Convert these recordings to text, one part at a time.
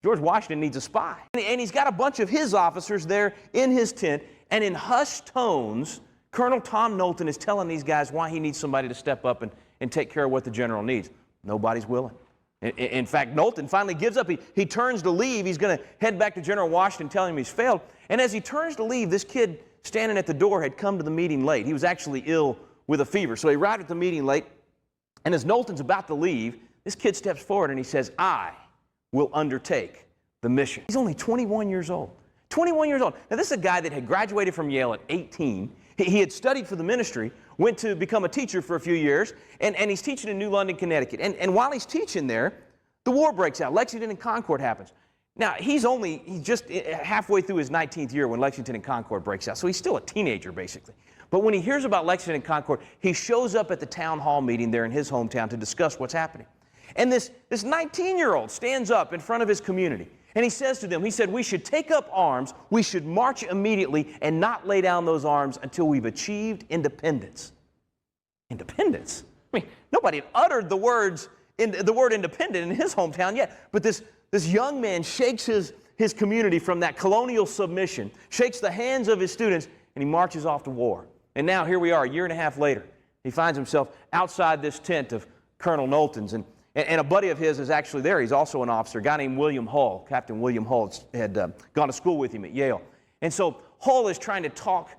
George Washington needs a spy. And he's got a bunch of his officers there in his tent, and in hushed tones, Colonel Tom Knowlton is telling these guys why he needs somebody to step up and take care of what the general needs. Nobody's willing. In fact, Knowlton finally gives up. He turns to leave. He's going to head back to General Washington, telling him he's failed. And as he turns to leave, this kid standing at the door had come to the meeting late. He was actually ill with a fever. So he arrived at the meeting late, and as Knowlton's about to leave, this kid steps forward and he says, "I will undertake the mission." He's only 21 years old. 21 years old. Now, this is a guy that had graduated from Yale at 18. He had studied for the ministry, went to become a teacher for a few years, and he's teaching in New London, Connecticut. And while he's teaching there, the war breaks out. Lexington and Concord happens. Now, he's just halfway through his 19th year when Lexington and Concord breaks out, so he's still a teenager, basically. But when he hears about Lexington and Concord, he shows up at the town hall meeting there in his hometown to discuss what's happening. And this 19-year-old stands up in front of his community, and he says to them, he said, "We should take up arms, we should march immediately, and not lay down those arms until we've achieved independence." Independence? I mean, nobody had uttered the word independent in his hometown yet. But this young man shakes his community from that colonial submission, shakes the hands of his students, and he marches off to war. And now here we are, a year and a half later. He finds himself outside this tent of Colonel Knowlton's, and a buddy of his is actually there. He's also an officer, a guy named William Hull. Captain William Hull had gone to school with him at Yale. And so Hull is trying to talk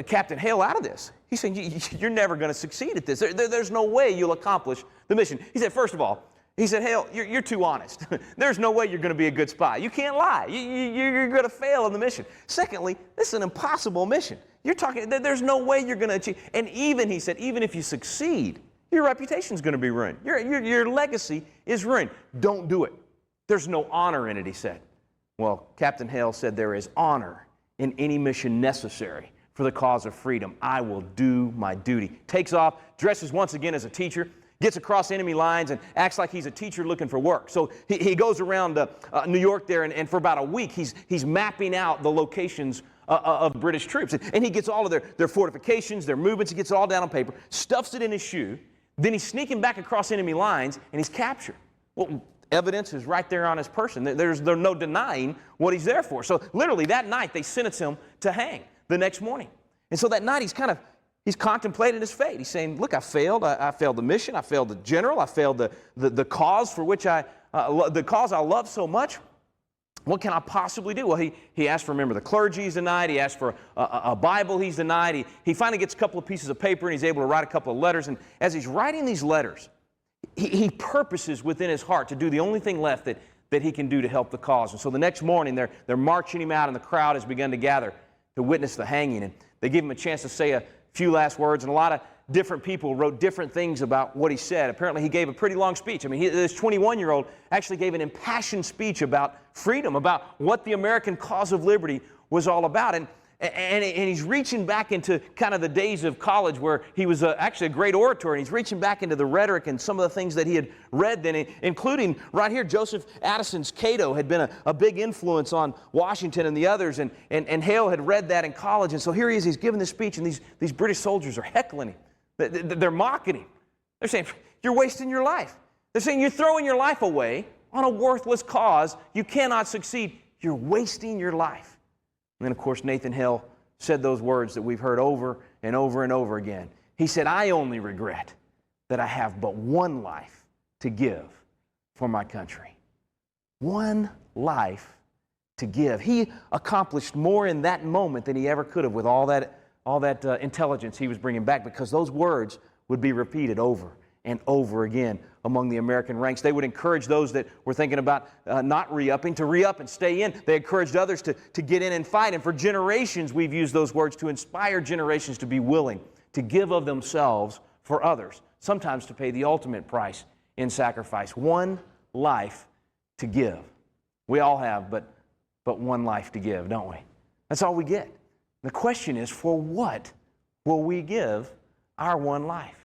Captain Hale out of this. He's saying, "You're never going to succeed at this. There's no way you'll accomplish the mission." He said, first of all, he said, "Hale, you're too honest. There's no way you're going to be a good spy. You can't lie. You're going to fail in the mission. Secondly, this is an impossible mission. There's no way you're going to achieve." And even, he said, even if you succeed, your reputation's going to be ruined. Your legacy is ruined. Don't do it. There's no honor in it, he said. Well, Captain Hale said, "There is honor in any mission necessary for the cause of freedom. I will do my duty." Takes off, dresses once again as a teacher, gets across enemy lines and acts like he's a teacher looking for work. So he goes around New York there, and for about a week he's mapping out the locations of British troops. And he gets all of their fortifications, their movements, he gets it all down on paper, stuffs it in his shoe. Then he's sneaking back across enemy lines, and he's captured. Well, evidence is right there on his person. There's no denying what he's there for. So literally that night they sentence him to hang the next morning. And so that night he's contemplating his fate. He's saying, "Look, I failed. I failed the mission. I failed the general. I failed the cause for which the cause I love so much. What can I possibly do?" Well, he asked for a member of the clergy he's denied. He asked for a Bible he's denied. He finally gets a couple of pieces of paper, and he's able to write a couple of letters. And as he's writing these letters, he purposes within his heart to do the only thing left that he can do to help the cause. And so the next morning, they're marching him out, and the crowd has begun to gather to witness the hanging. And they give him a chance to say a few last words, and a lot of different people wrote different things about what he said. Apparently, he gave a pretty long speech. I mean, this 21-year-old actually gave an impassioned speech about freedom, about what the American cause of liberty was all about. And he's reaching back into kind of the days of college where he was actually a great orator, and he's reaching back into the rhetoric and some of the things that he had read then, including right here, Joseph Addison's Cato had been a big influence on Washington and the others, and Hale had read that in college. And so here he is, he's giving this speech, and these British soldiers are heckling him. They're mocking him. They're saying, "You're wasting your life." They're saying, "You're throwing your life away on a worthless cause. You cannot succeed. You're wasting your life." And then, of course, Nathan Hale said those words that we've heard over and over and over again. He said, "I only regret that I have but one life to give for my country." One life to give. He accomplished more in that moment than he ever could have with all that intelligence he was bringing back, because those words would be repeated over and over again among the American ranks. They would encourage those that were thinking about not re-upping to re-up and stay in. They encouraged others to get in and fight. And for generations, we've used those words to inspire generations to be willing to give of themselves for others, sometimes to pay the ultimate price in sacrifice. One life to give. We all have but one life to give, don't we? That's all we get. The question is, for what will we give our one life?